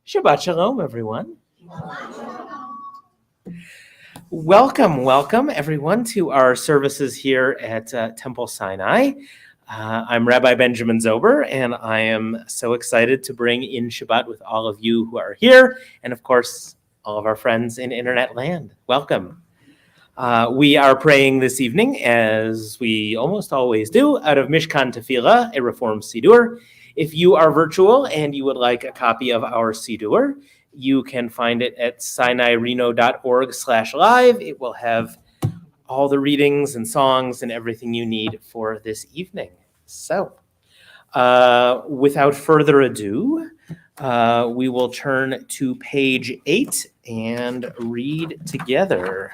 Shabbat Shalom, everyone. Welcome, everyone, to our services here at Temple Sinai. I'm Rabbi Benjamin Zober, and I am so excited to bring in Shabbat with all of you who are here, and of course, all of our friends in Internet land. Welcome. We are praying this evening, as we almost always do, out of Mishkan Tefillah, a Reform Siddur. If you are virtual and you would like a copy of our Siddur, you can find it at sinaireno.org/live. It will have all the readings and songs and everything you need for this evening. So, without further ado, we will turn to page 8 and read together.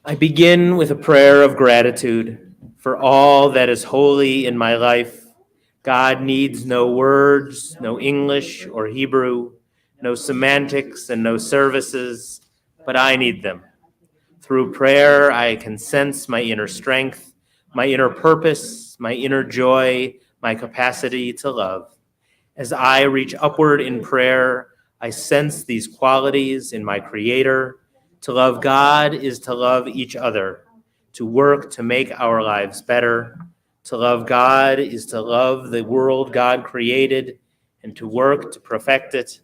I begin with a prayer of gratitude for all that is holy in my life. God needs no words, no English or Hebrew, no semantics and no services, but I need them. Through prayer, I can sense my inner strength, my inner purpose, my inner joy, my capacity to love. As I reach upward in prayer, I sense these qualities in my Creator. To love God is to love each other, to work to make our lives better. To love God is to love the world God created and to work to perfect it.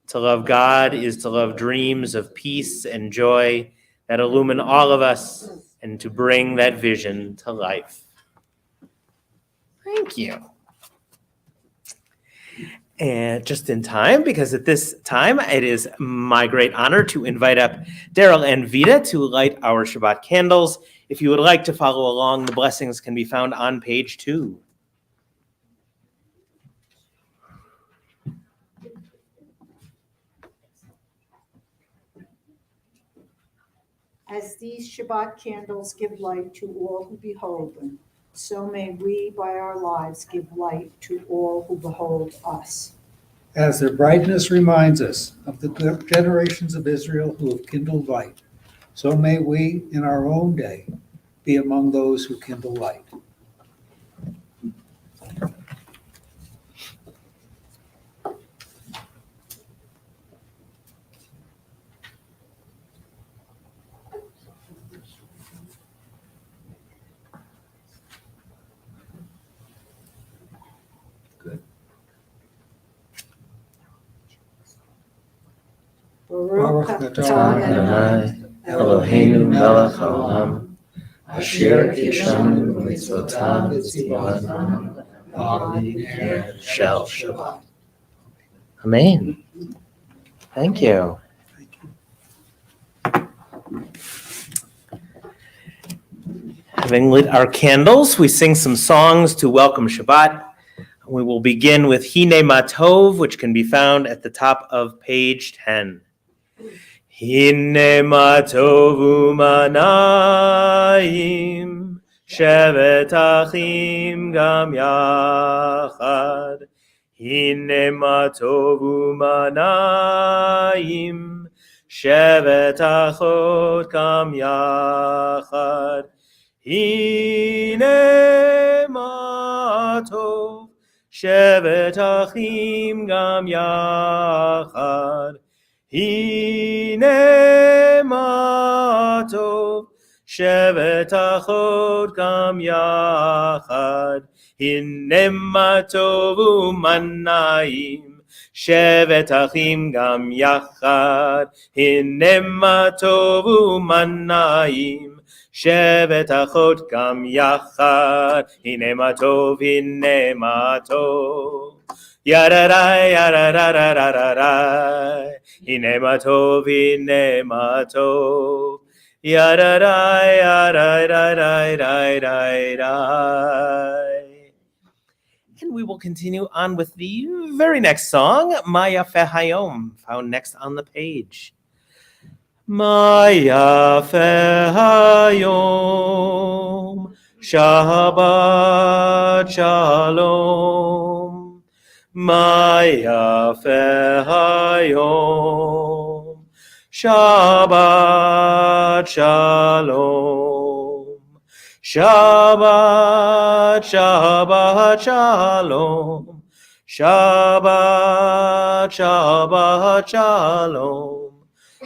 To love God is to love dreams of peace and joy that illumine all of us and to bring that vision to life. Thank you. And just in time, because at this time it is my great honor to invite up Daryl and Vita to light our Shabbat candles. If you would like to follow along, the blessings can be found on page 2. As these Shabbat candles give light to all who behold them, so may we by our lives give light to all who behold us. As their brightness reminds us of the generations of Israel who have kindled light, so may we in our own day be among those who kindle light. Baruch atah Adonai, Eloheinu melech haolam, asher kishanu mitzvotav v'tzivanu ner shel Shabbat. Amen. Thank you. Having lit our candles, we sing some songs to welcome Shabbat. We will begin with Hine Ma Tov, which can be found at the top of page 10. Hine Ma Tov U'Manayim, Shevet Achim Gam Yachad. Hine Ma Tov U'Manayim, Shevet Achot Gam Yachad. Hine Ma Tov, Shevet Achim Gam Yachad. Hine Ma Tov, Shevet Achot Gam Yachad. Hine Ma Tov U'Manayim, Shevet Achim Gam Yachad. Hine Ma Tov U'Manayim, Shevet Achot Gam Yachad. Hine Ma Tov, Hine Ma Tov. Yadarai, yadadadadadadai. Hine Ma Tov, Hine Ma Tov. Yadarai, yadadadadadadai. And we will continue on with the very next song, Maya Hayom, found next on the page. Maya Hayom, Shabbat Shalom. Maya Hayom, Shabbat Shalom. Shabbat, Shabbat, Shalom. Shabbat, Shabbat, Shalom.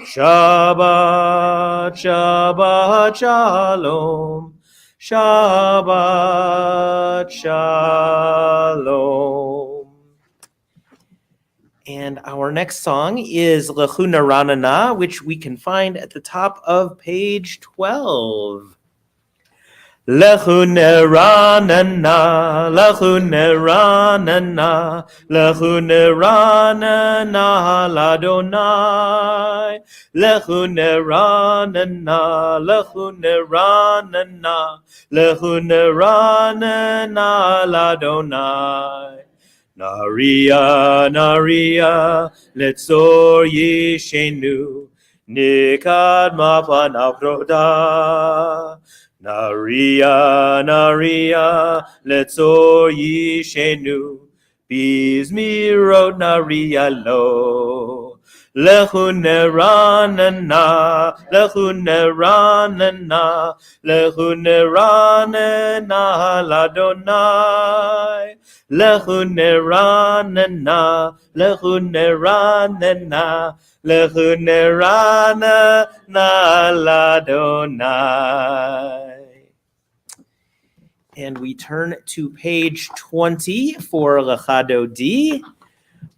Shabbat, Shabbat, Shalom. Shabbat, Shalom. And our next song is Lechuna Ranana, which we can find at the top of page 12. Lechune ranana, lechune ranana, lechune ranana, ladonai. Lechune ranana, lechune ranana, lechune ranana, ladonai. Naria, naria, letzor yishenu, nikad mapa navroda. Naria, naria, letzor yishenu, bizmirot naria lo. Lechune ranana, lechune ranana, lechune ranana, ladonai. Lechune ranana, lechune ranana, lechune ranana, ladonai. And we turn to page 20 for Lechado D.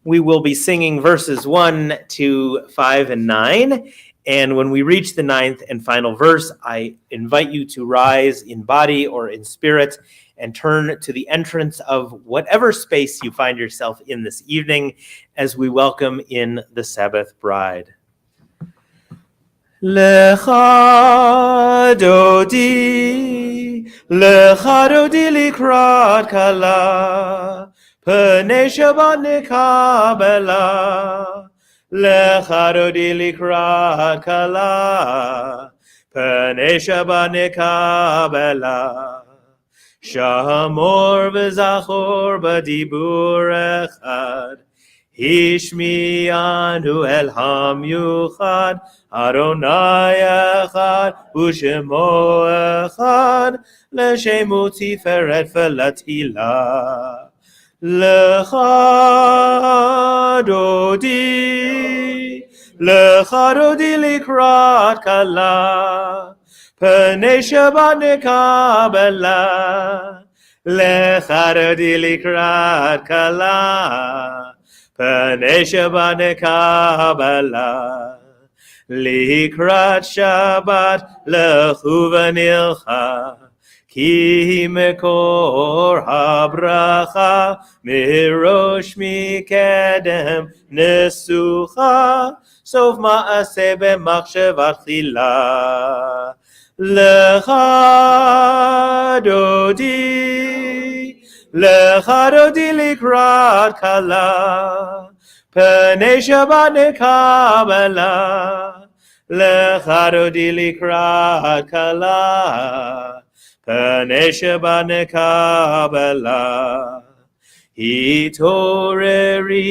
We will be singing verses 1 to 5 and 9. And when we reach the 9th and final verse, I invite you to rise in body or in spirit and turn to the entrance of whatever space you find yourself in this evening as we welcome in the Sabbath bride. Lecha dodi likrat kala, pnei Shabbat nekabela. Lecha dodi likrat kala, pnei Shabbat nekabela. Shamor v'zachor b'dibur echad, Hishmi'anu el hamyuchad, Adonai echad, u'shemo echad, l'shemu tiferet v'latila. Lecha dodi likrat kala, Pnei Shabbat nekabela, lecha dodi likrat kala. Pnei Shabbat nekabela, likrat Shabbat lechu v'nilcha, ki mekor habracha, mirosh mikedem nesucha, sof ma'aseh b'machshavat chila. Lecha dodi likrat kala, pnei Shabbat nekabela. Lecha dodi likrat kala, pnei Shabbat nekabela. Hitoreri,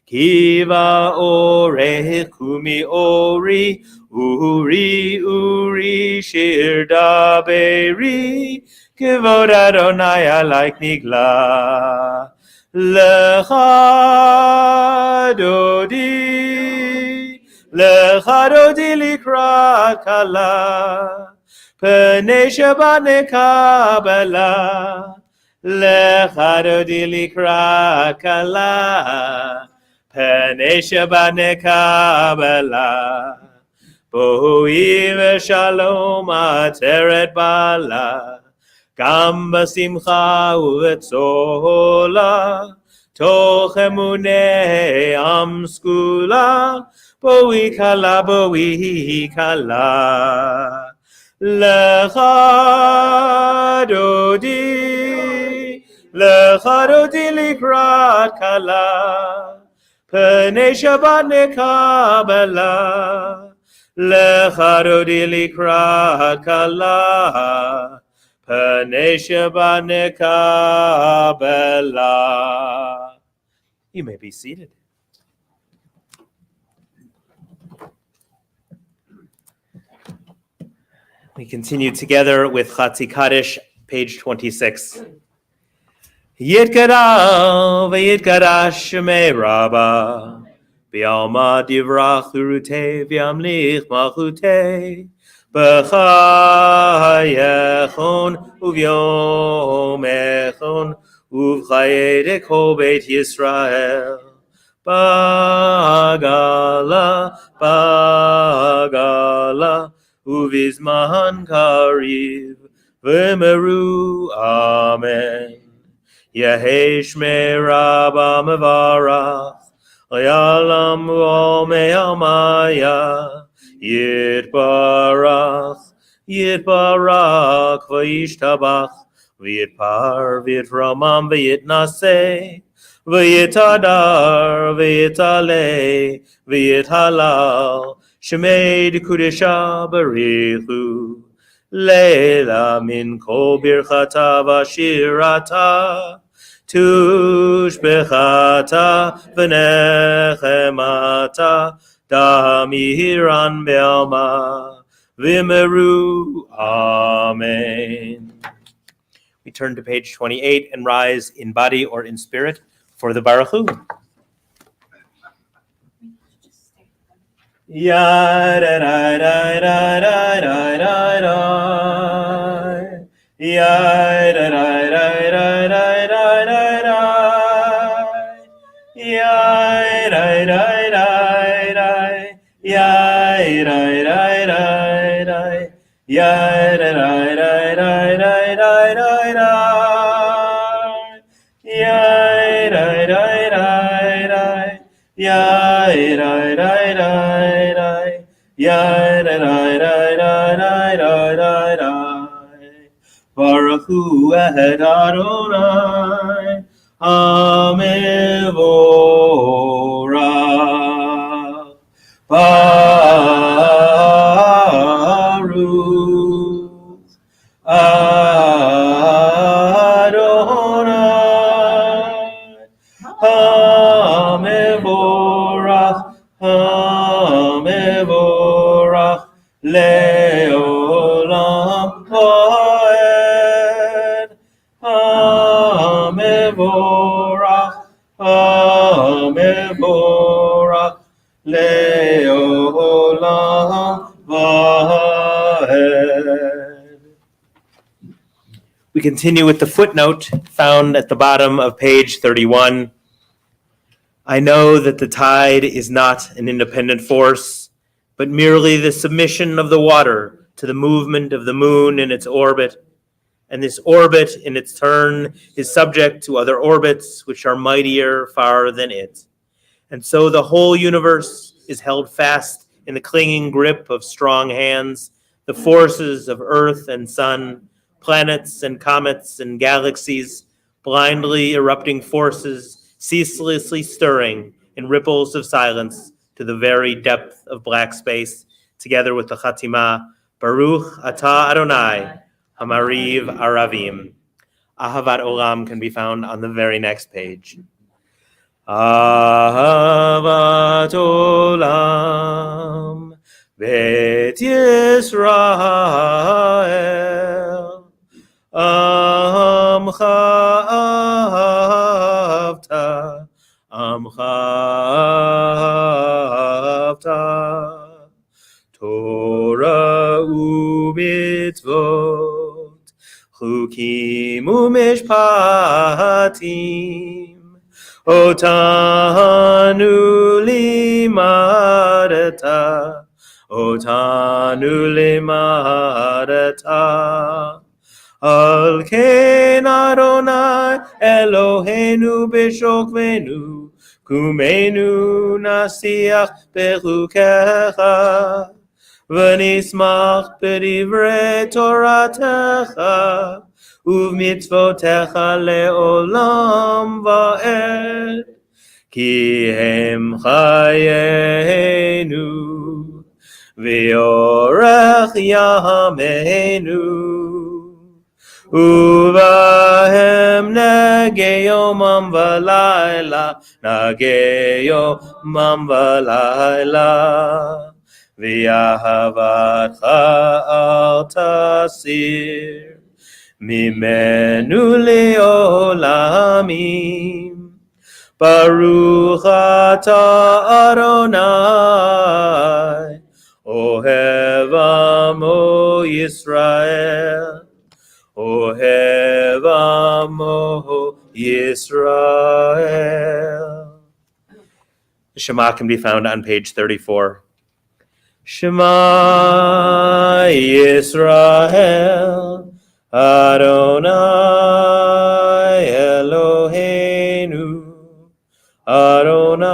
kiva ore kumi ori, uri, shir daberi, kivod Adonai alaik nigla. Lecha dodi likrat kala, pnei Shabbat nekabela. Lecha dodi likrat kala, pnei Shabbat nekabela. Boi v'shalom ateret bala, gam b'simcha u'vetzola, toch emunei am skula, boi kala. Lecha dodi Lecha dodi likrat kala, Pnei Shabbat nekabela. Lecha dodi likrat kala, Pnei Shabbat nekabela. You may be seated. We continue together with Chatzi Kaddish, page 26. Yitkara v'yitkadash shemei Rabba, B'alma divrach l'rutei v'yamlich malchutei, B'chayechon uvyom echon uv'chayei kol beit Yisrael. Bagala, bagala, uvizman kariv, v'meru, amen. Yehi shmei Rabba mevarach, Yalam ol me'almaya, Yitbarach, Yitbarach, v'yishtabach, v'yitpar, v'yitramam, v'yitnaseh, v'yitadar, v'yitaleh, v'yithalal, shemei d'kudesha barichu, Leila min kol birchata v'shirata, tushbechata v'nechemata, damiran be'alma v'meru. Amen. We turn to page 28 and rise in body or in spirit for the Baruch Hu. Ya da da da da da da da da. Ya da da da da da da da da. Ya da da da da. Ya da da da da. Ya da da da da da da da. Ya da da da da. Ya da da da. Ya da da da da da da da. Baruch Hu et Adonai, Amevorach. Baruch Adonai, Amevorach, Amevorach, Leolam Vaed. Amevorach, Amevorach, Leolam Vaed. We continue with the footnote found at the bottom of page 31. I know that the tide is not an independent force, but merely the submission of the water to the movement of the moon in its orbit, and this orbit in its turn is subject to other orbits which are mightier far than it. And so the whole universe is held fast in the clinging grip of strong hands, the forces of earth and sun, planets and comets and galaxies, blindly erupting forces, ceaselessly stirring in ripples of silence to the very depth of black space, together with the Chatima, Baruch Atah Adonai, Hamariv Aravim. Ahavat Olam can be found on the very next page. Ahavat Olam, Bet Yisrael, Amcha Avta, Amcha Avta, Torah u'mitzvot, Chukim u'mishpatim, Otanu limadata, Otanu limadata. Al ken Adonai Eloheinu ונשמח בדברי תורתך, ובמצוותיך לעולם ועד. כי הם חיינו, ואורך ימינו, ובהם נגה יומם ולילה, נגה יומם ולילה, ואהבתך אל תסיר ממנו לעולמים. ברוך אתה אדוני, אוהב עמו ישראל, אוהב עמו ישראל. The Shema can be found on page 34. Shema Yisrael, Adonai Eloheinu, Adonai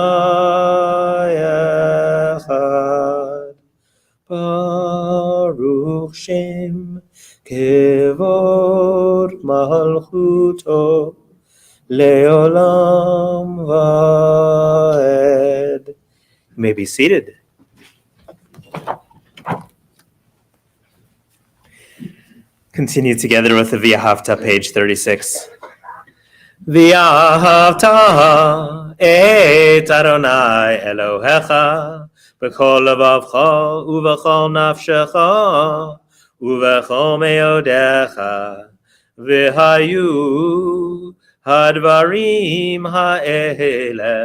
Echad. Baruch Shem Kevod Malchuto Leolam Vaed. You may be seated. Continue together with the V'ahavta, page 36. V'ahavta et Adonai Elohecha b'chol levavcha uv'chol nafshecha uv'chol meodecha v'hayu hadvarim ha'ele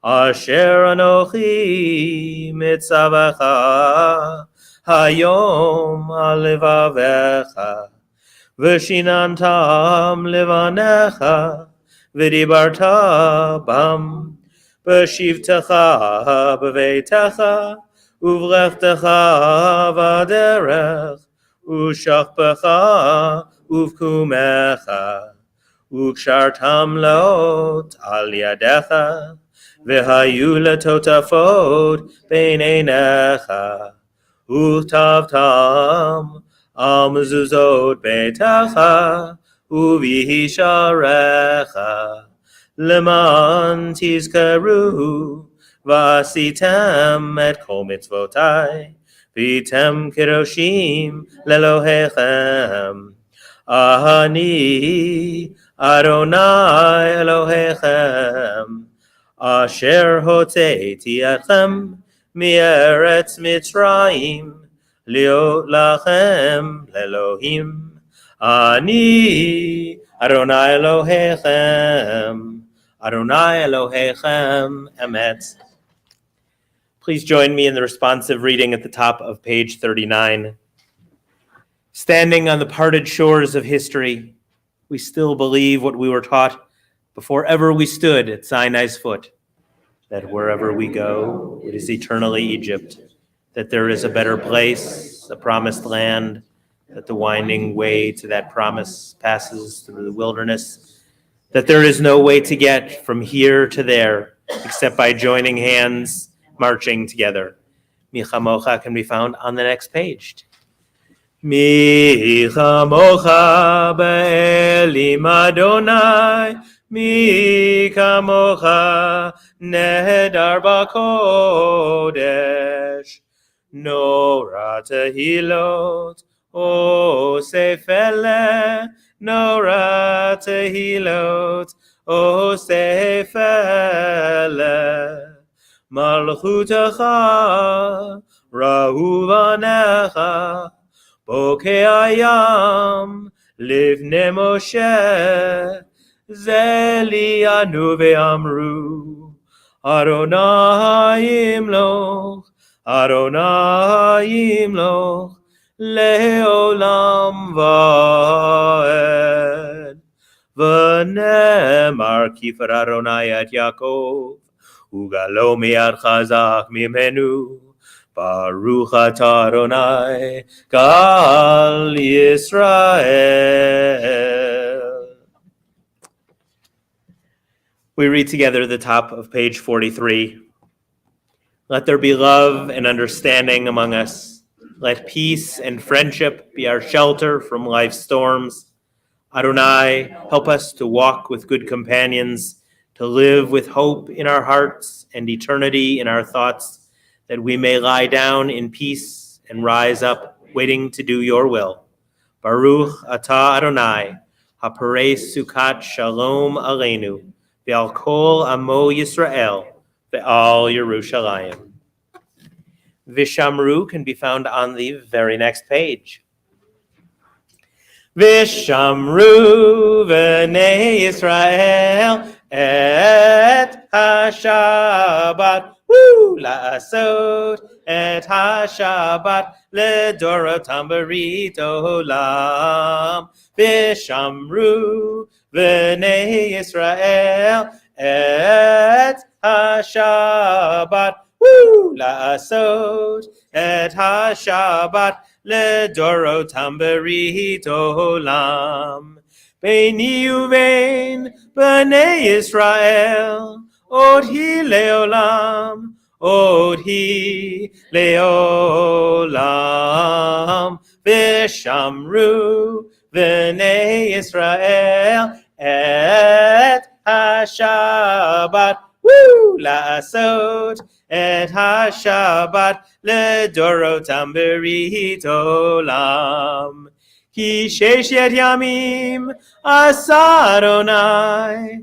asher anochi mitzavacha hayom alevavecha v'shinantam levanecha v'dibarta bam b'shivtecha b'veitecha uvreftecha v'derech u'shachpecha uvkumecha u'kshartam lot al yadecha v'hayu letotafot b'neinecha Utavtam al mezuzot beitecha uvisharecha leman tizkaru vasitem et kol mitzvotai vitem kedoshim lelohechem ahani Adonai Elohechem asher hotzeiti etchem Mieretz Mitzrayim, Liot Lachem, Lelohim, Ani, Adonai Elohechem, Adonai Elohechem, Emet. Please join me in the responsive reading at the top of page 39. Standing on the parted shores of history, we still believe what we were taught before ever we stood at Sinai's foot. That wherever we go, it is eternally Egypt, that there is a better place, a promised land, that the winding way to that promise passes through the wilderness, that there is no way to get from here to there except by joining hands, marching together. Mi chamocha can be found on the next page. Mi chamocha be'elim Adonai, Mi kamocha nehedar b'kodesh, Nora tehilot o sefele, Nora tehilot o sefele, Malchutecha rahuvanecha, Bokei ayam livne Moshe, Zeli anu ve'amru, Adonai imloch, Adonai imloch, le'olam va'ed. V'nemar kifar Adonai et Yaakov, ugalo mi'ad chazak mimenu, Baruch atah Adonai, Gal Yisrael. We read together the top of page 43. Let there be love and understanding among us. Let peace and friendship be our shelter from life's storms. Adonai, help us to walk with good companions, to live with hope in our hearts and eternity in our thoughts, that we may lie down in peace and rise up, waiting to do your will. Baruch atah Adonai, haparei sukat shalom aleinu, ve'al kol amo Yisrael, ve'al Yerushalayim. Vishamru can be found on the very next page. Vishamru v'nei Yisrael et ha-Shabbat la'asot et ha-Shabbat ledorotam berit olam. Vishamru v'nei Yisrael et ha-Shabbat la'asot et ha-Shabbat ledorotam berit olam. Beini uvein b'nei Yisrael od hi leolam, od hi leolam. Vishamru b'nei Yisrael et ha-Shabbat la'asot et ha-Shabbat ledorotam berit olam. Ki sheshet yamim asa Adonai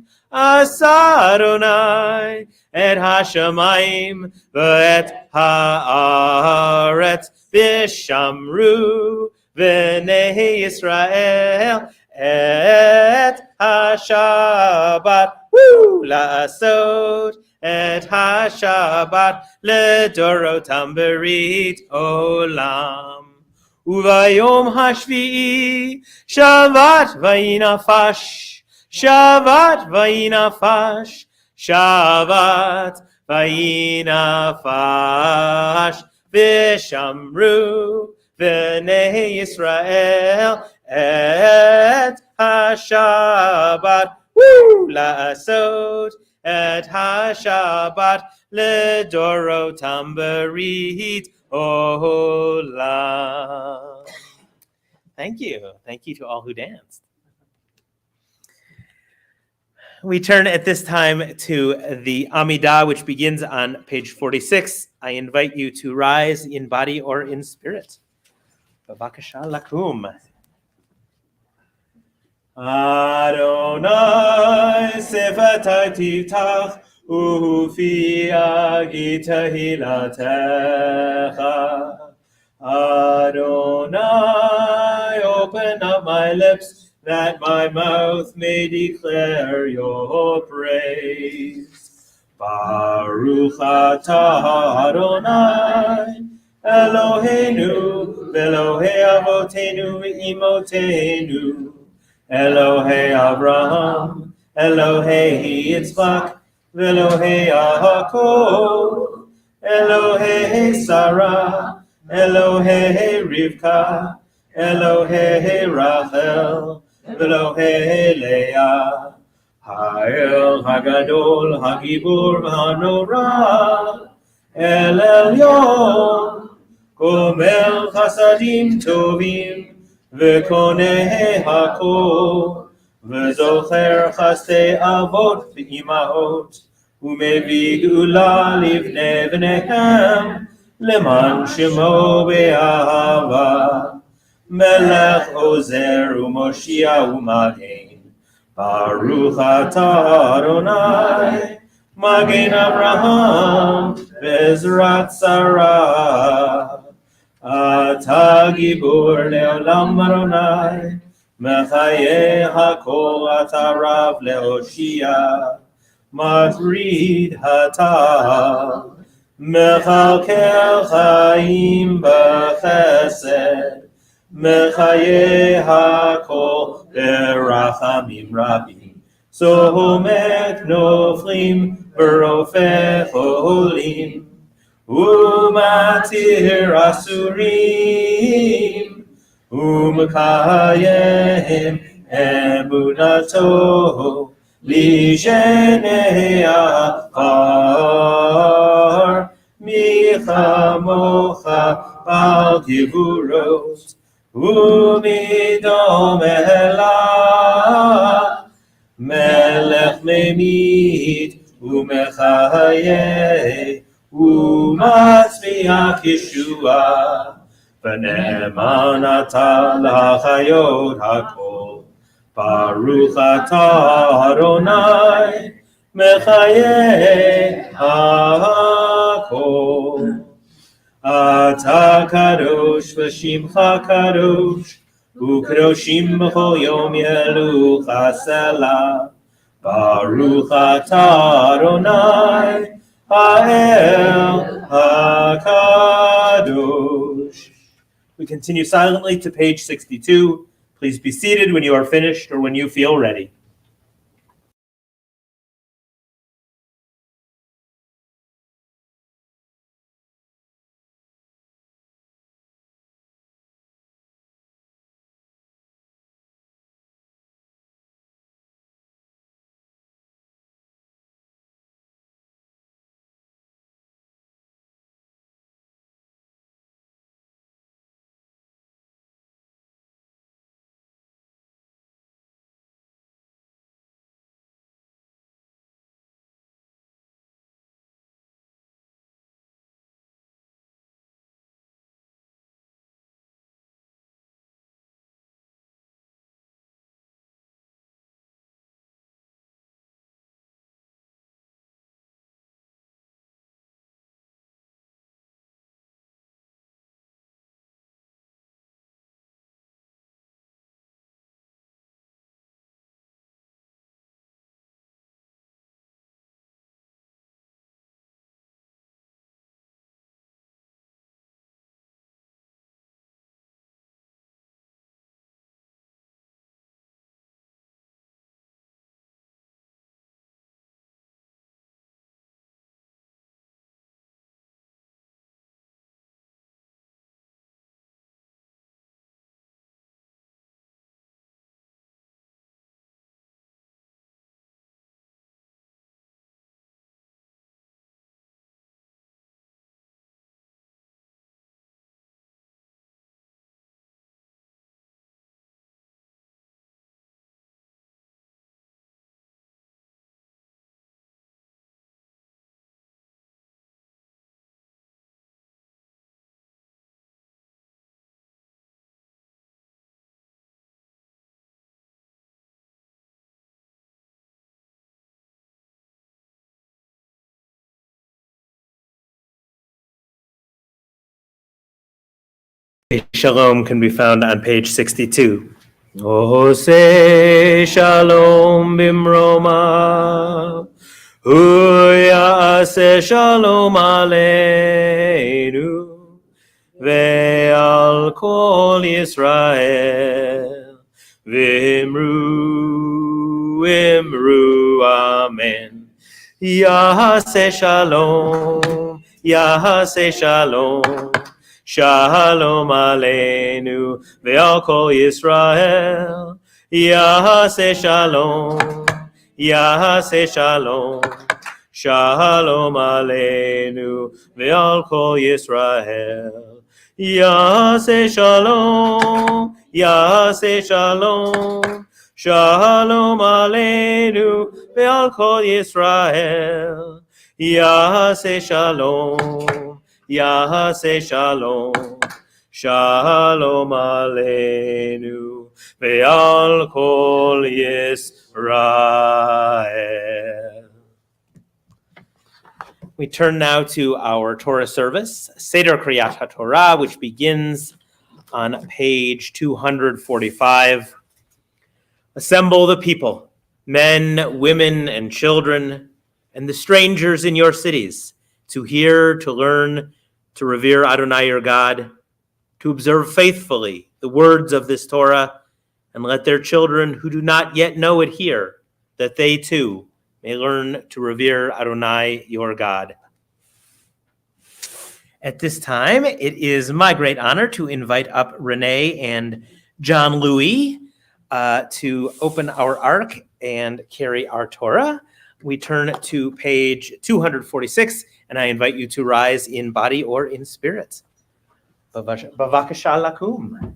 et ha-shamayim v'et ha'aretz. Vishamru v'nei Yisrael et ha-Shabbat la'asot et ha-Shabbat ledorotam berit olam. Uvayom hashvi'i shavat vayinafash, shavat vayinafash, shavat vayinafash. Vishamru v'nei Yisrael et ha-Shabbat la'asot et ha-Shabbat ledorotam berit olam. Thank you. Thank you to all who danced. We turn at this time to the Amidah, which begins on page 46. I invite you to rise in body or in spirit. Bavakasha lakum. Adonai sefatai tiftach ufi agita hilatecha. Adonai, open up my lips, that my mouth may declare your praise. Baruch atah Adonai, Eloheinu, Elohei avotenu v'imotenu, Elohei Abraham, Elohei Yitzchak, Elohei Yaakov, Elohei Sarah, Elohei Rivka, Elohei Rachel, Elohei Leah, Ha'el Hagadol, Hagibur V'Hanora, El Elyon, Gomel Chasadim Tovim, V'koneh hakol, V'zocher chasdei avot v'imahot, U'mevi geula livnei v'nehem, Leman shemo be'ahava, Melech ozer u'moshia u'magen, Baruch atah Adonai, Magen Abraham, Bezrat Sarah. Ata gibur le'olam Adonai, Mechaye hakol ata rav le'oshia, Matrid hata, Mechalkel chaim b'chesed, Mechaye hakol berachamim rabim, Sohomek noflim v'rofech olim, Umatir asurim, Umekayem emunato, Lishenei afar, Michamocha bal Kivuros, Umidom Elah, Melech Memit, Umechaye, Umatzmiach Yeshua, V'ne'eman ata l'chayot hakol, Baruch atah Adonai, Mechaye hakol. Ata kadosh v'shimcha kadosh, u'kadoshim b'chol yom yelucha selah. Baruch atah Adonai, ha'el ha'kadosh. We continue silently to page 62. Please be seated when you are finished or when you feel ready. Shalom can be found on page 62. Ose shalom bimroma, hu ya'aseh shalom aleinu, ve'al kol Yisrael, v'imru amen. Ya'aseh shalom, ya'aseh shalom. Shalom aleinu ve'al kol Yisrael. Yahaseh shalom, Yahaseh shalom. Shalom aleinu ve'al kol Yisrael. Yahaseh shalom, Yahaseh shalom. Shalom aleinu ve'al kol Yisrael. Yahaseh shalom. Yahaseh shalom, shalom aleinu, ve'al kol Yisrael. We turn now to our Torah service, Seder Kriyat HaTorah, which begins on page 245. Assemble the people, men, women, and children, and the strangers in your cities, to hear, to learn, to revere Adonai your God, to observe faithfully the words of this Torah, and let their children who do not yet know it hear, that they too may learn to revere Adonai your God. At this time, it is my great honor to invite up Renee and John Louis to open our ark and carry our Torah. We turn to page 246, and I invite you to rise in body or in spirit. Bavakasha lakum.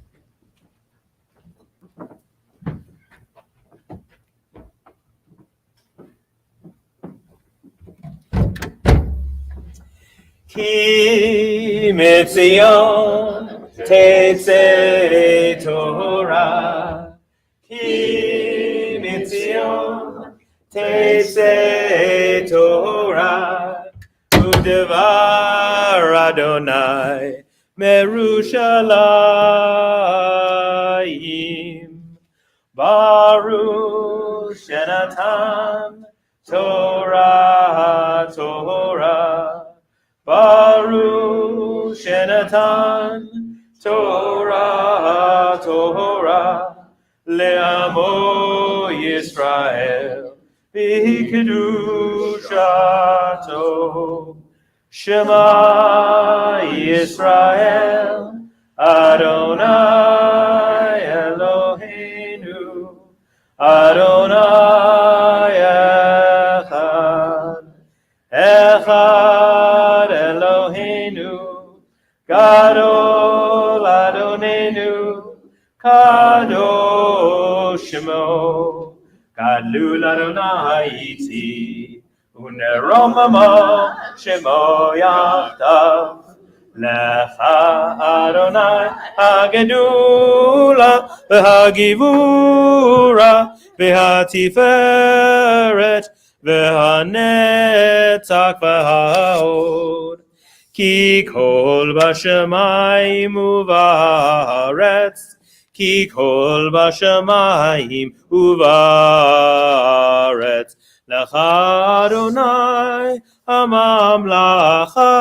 Ki mitzion tetzei Torah. Ki mitzion tetzei Torah. Udevar Adonai Merushalayim. Baruch Shenatan Torah Torah. Baruch Shenatan Torah Torah Le'amo Yisrael B'kedushato Shema Yisrael Adonai Eloheinu Adonai Echad Echad Eloheinu Gadol Adonenu Kadosh Shemo Gadlul Adonai Iti Uneromamo Shemo Yachtav Lecha Adonai Hagedula V'Hagivura V'Hatiferet V'Hanetzach V'Ha'od Ki kol b'shamayim u'va'aretz Ki kol b'shamayim u'va'aretz Lecha Adonai hamamlacha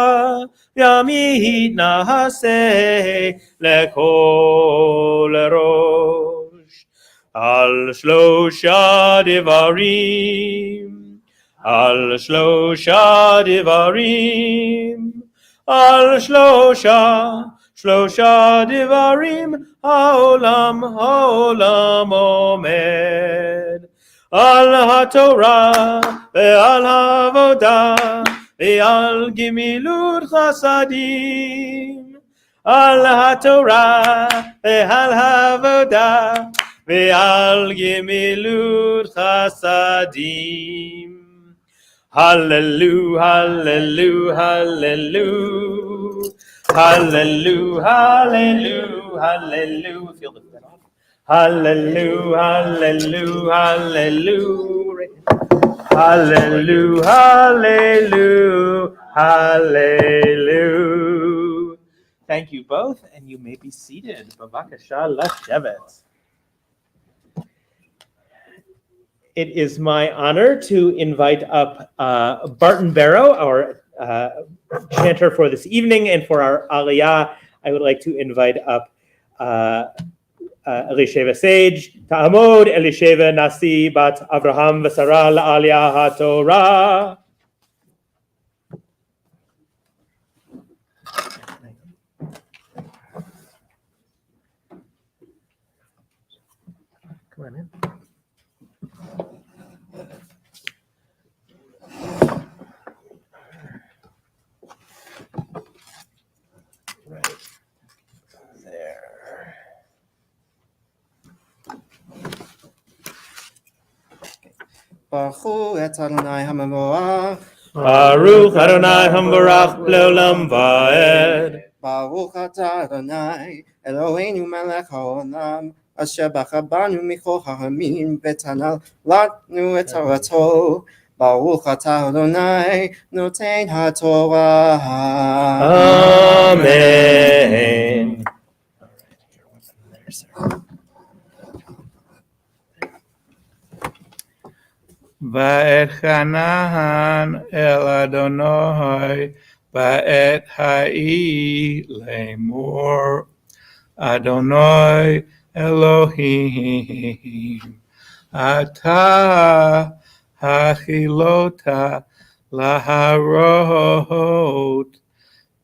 Yamit na'aseh lekol rosh Al shlosha devarim Al shlosha devarim Al shlosha devarim Ha'olam omed Al haTorah ve'al ha'avodah ve'al gimilut chasadim Al haTorah ve'al ha'avodah ve'al gimilut chasadim Hallelujah, hallelujah, hallelujah, hallelujah, hallelujah, hallelujah. Feel the foot off. Hallelujah, hallelujah, hallelujah, hallelujah, hallelujah, hallelujah. Thank you both, and you may be seated. Bavakasha Lashevet. It is my honor to invite up Barton Barrow, our chanter for this evening, and for our Aliyah, I would like to invite up Elisheva Sage, Ta'amod, Elisheva Nasi, Bat Avraham Vasara Aliyah HaTorah. Come on in. Right there. Baruch et Adonai HaMevorach. Baruch Adonai Hambarach Leolam Vaed. Baruch atah Adonai Eloheinu melech haolam asher bachar mikol ha'amim v'tanal latnu et Torato. Baruch atah Adonai noten haTorah. Amen. Va'et Hanan el Adonai va'et ha'i lemor Adonai Elohim Ata hachilota laharot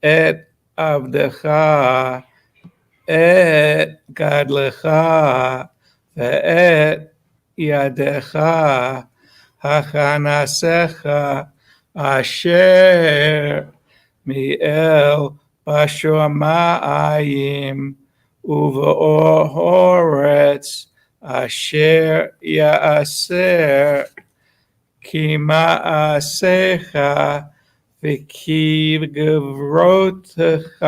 et avdecha et gadlecha ve'et yadecha hachanasecha asher mi'el בשמיים ובארץ אשר יעשר כי מעשיך וכי גבורתך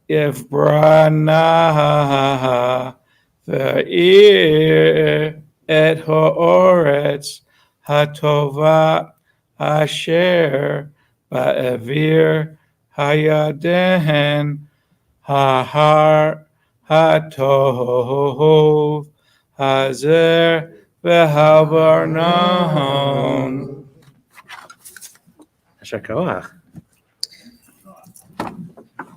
יברנה ואיר את הארץ הטובה אשר באוויר הירדן ההר הטוב הזר והברנון. יישר כוח.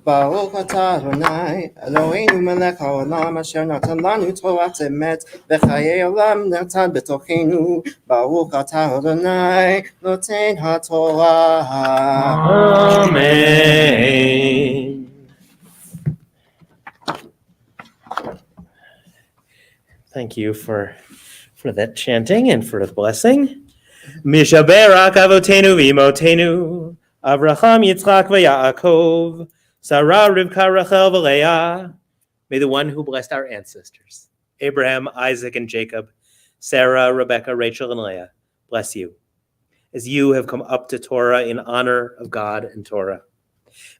ברוך אתה אדוני אלוהינו מלך העולם אשר נתן לנו תורת אמת וחיי עולם נתן בתוכנו. ברוך אתה אדוני נותן התורה. Amen. Thank you for that chanting and for the blessing. Mishaberak avotenu v'imotenu, Avraham, Yitzchak, v'Yaakov, Sarah, Rivka, Rachel, v'Leah. May the one who blessed our ancestors, Abraham, Isaac, and Jacob, Sarah, Rebecca, Rachel, and Leah, bless you, as you have come up to Torah in honor of God and Torah.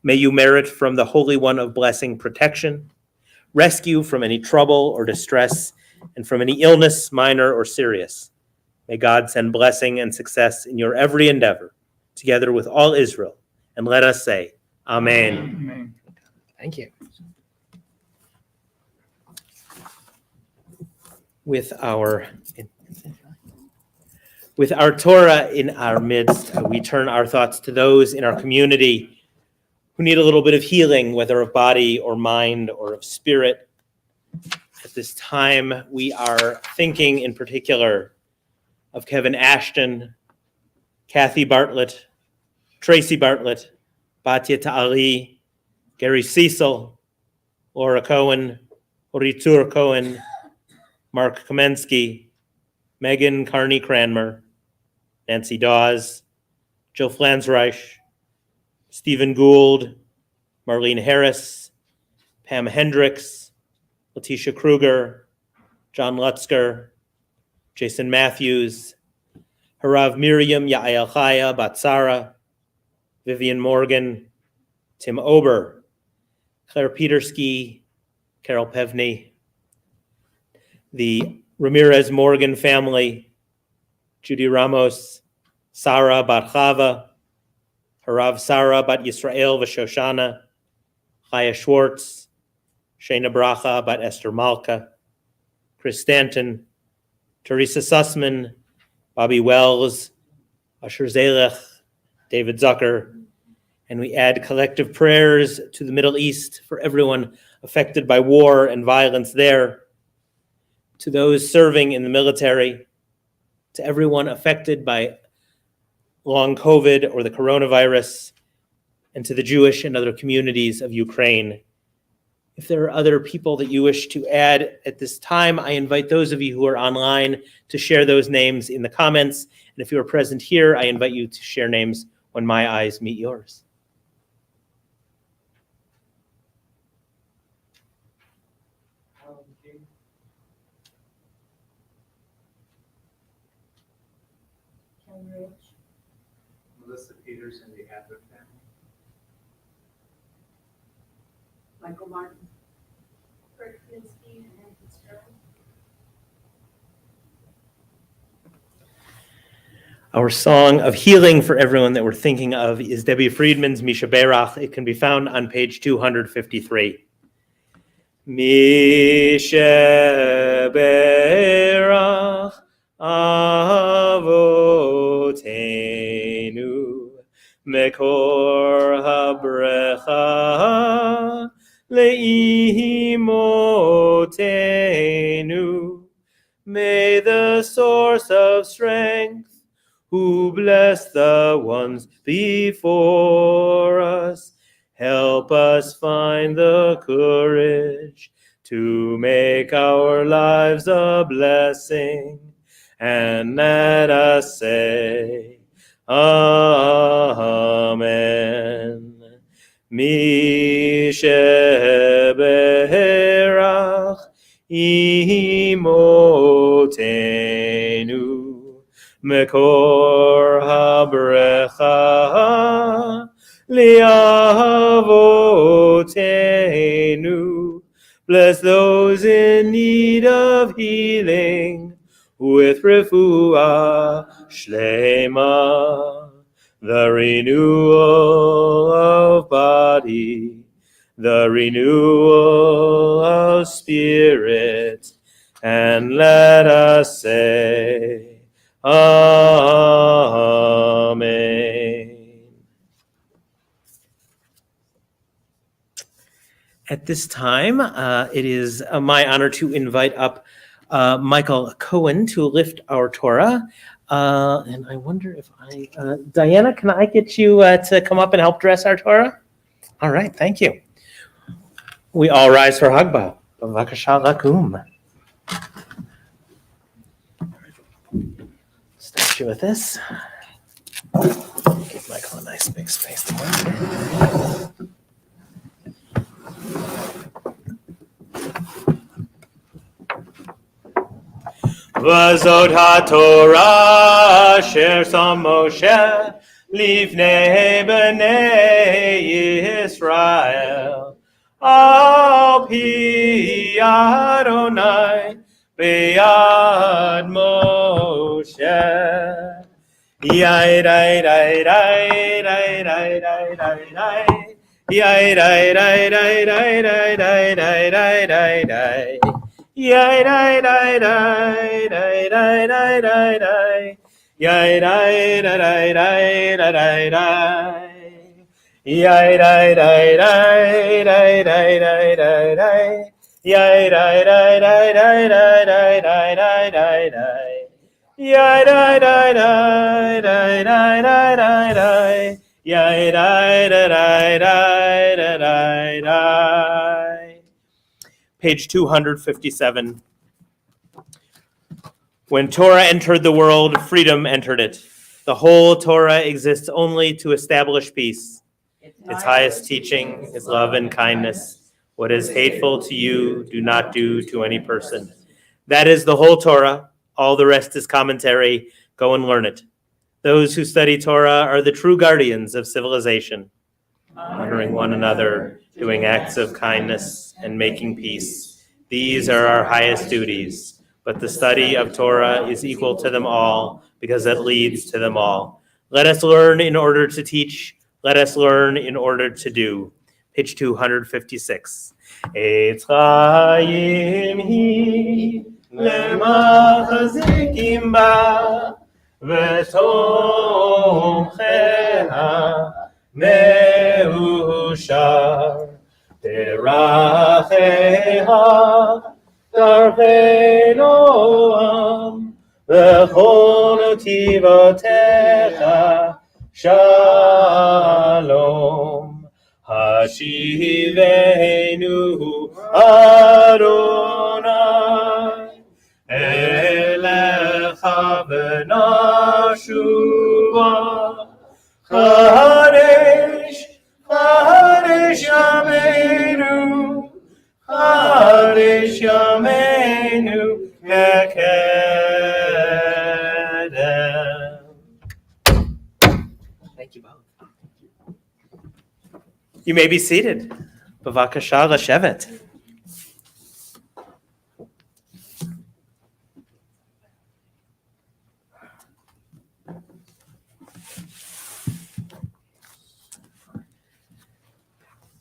May you merit from the Holy One of blessing protection, rescue from any trouble or distress, and from any illness, minor or serious. May God send blessing and success in your every endeavor, together with all Israel. And let us say, Amen. Amen. Thank you. With our Torah in our midst, we turn our thoughts to those in our community who need a little bit of healing, whether of body or mind or of spirit. At this time, we are thinking in particular of Kevin Ashton, Kathy Bartlett, Tracy Bartlett, Batya Ta'ali, Gary Cecil, Laura Cohen, Ritur Cohen, Mark Kamensky, Megan Carney Cranmer, Nancy Dawes, Jill Flansreich, Stephen Gould, Marlene Harris, Pam Hendricks, Letitia Kruger, John Lutzker, Jason Matthews, Harav Miriam Yael Chaya Batsara, Vivian Morgan, Tim Ober, Claire Petersky, Carol Pevney, the Ramirez Morgan family, Judy Ramos, Sarah Bat Chava, Harav Sarah Bat Yisrael Vashoshana, Chaya Schwartz, Shayna Bracha Bat Esther Malka, Chris Stanton, Teresa Sussman, Bobby Wells, Asher Zalech, David Zucker, and we add collective prayers to the Middle East for everyone affected by war and violence there, to those serving in the military, to everyone affected by long COVID or the coronavirus, and to the Jewish and other communities of Ukraine. If there are other people that you wish to add at this time, I invite those of you who are online to share those names in the comments. And if you are present here, I invite you to share names when my eyes meet yours. Melissa Peters and the Adler family. Michael Martin. Our song of healing for everyone that we're thinking of is Debbie Friedman's Misha Berach. It can be found on page 253. Misha Berach Avotenu Mekor HaBrecha Le'imotenu. May the source of strength who bless the ones before us, help us find the courage to make our lives a blessing, and let us say, Amen. Mi sheberach imotenu mekor habrecha liavotenu. Bless those in need of healing with refuah shlema, the renewal of body, the renewal of spirit, and let us say, Amen. At this time, it is my honor to invite up Michael Cohen to lift our Torah. And I wonder if Diana, can I get you to come up and help dress our Torah? All right, thank you. We all rise for Hagbah. Bavakasha lakum. Start you with this. Give Michael a nice big space to work. Vazot HaTorah asher sam Moshe lifnei bnei Yisrael al pi Adonai b'yad Moshe. Yai dai dai dai dai dai dai dai dai. Yai dai dai dai dai dai dai dai dai dai dai. Yai dai dai dai dai dai dai dai dai. Yai dai dai dai dai dai dai. Yai dai dai dai dai dai dai dai dai. Yai dai dai dai dai dai dai dai dai dai dai. Yai dai dai dai dai dai dai dai dai. Yai dai dai dai dai dai dai. Page 257. When Torah entered the world, freedom entered it. The whole Torah exists only to establish peace. Its highest teaching is love and kindness. What is hateful to you, do not do to any person. That is the whole Torah. All the rest is commentary. Go and learn it. Those who study Torah are the true guardians of civilization, honoring one another, doing acts of kindness, and making peace. These are our highest duties, but the study of Torah is equal to them all because it leads to them all. Let us learn in order to teach. Let us learn in order to do. Page 256. Eitz Chaim hi lemachzikim ba v'tomcheha מאושר, תרחיה דרכי נועם, וכל נתיבותיך שלום. השיבנו אדוני אליך ונשובה. חדש ימינו, חדש ימינו כקדם. Thank you both. You may be seated. Bavakasha לשבת.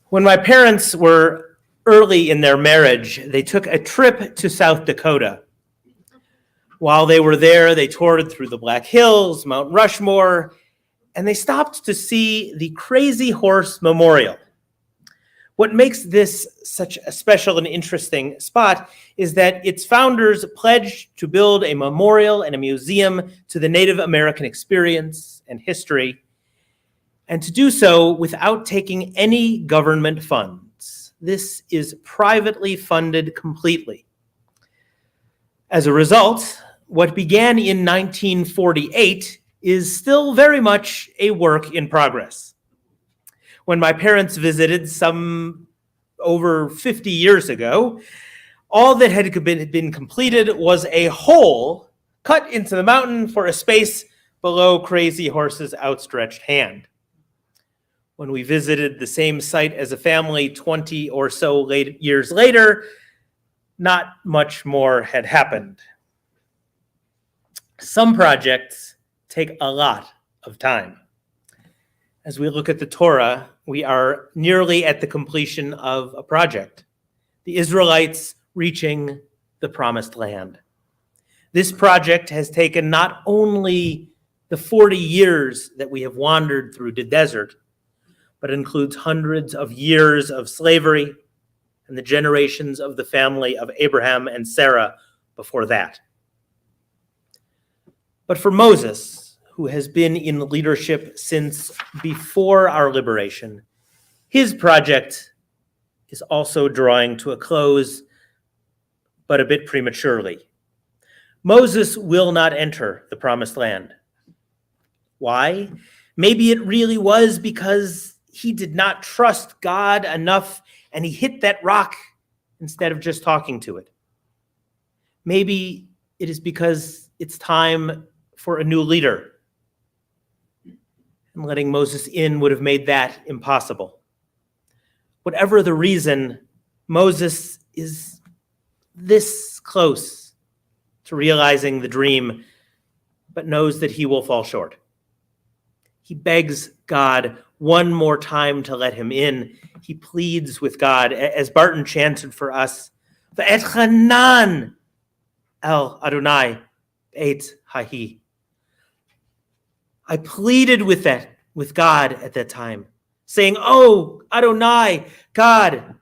When my parents were early in their marriage, they took a trip to South Dakota. While they were there, they toured through the Black Hills, Mount Rushmore, and they stopped to see the Crazy Horse Memorial. What makes this such a special and interesting spot is that its founders pledged to build a memorial and a museum to the Native American experience and history, and to do so without taking any government funds. This is privately funded completely. As a result, what began in 1948 is still very much a work in progress. When my parents visited some over 50 years ago, all that had been completed was a hole cut into the mountain for a space below Crazy Horse's outstretched hand. When we visited the same site as a family 20 or so years later, not much more had happened. Some projects take a lot of time. As we look at the Torah, we are nearly at the completion of a project, the Israelites reaching the Promised Land. This project has taken not only the 40 years that we have wandered through the desert, but includes hundreds of years of slavery and the generations of the family of Abraham and Sarah before that. But for Moses, who has been in leadership since before our liberation, his project is also drawing to a close, but a bit prematurely. Moses will not enter the Promised Land. Why? Maybe it really was because he did not trust God enough and he hit that rock instead of just talking to it. Maybe it is because it's time for a new leader. And letting Moses in would have made that impossible. Whatever the reason, Moses is this close to realizing the dream, but knows that he will fall short. He begs God one more time to let him in. He pleads with God, as Barton chanted for us, V'etchanan el Adonai et hahi. I pleaded with God at that time, saying, "Oh, Adonai, God,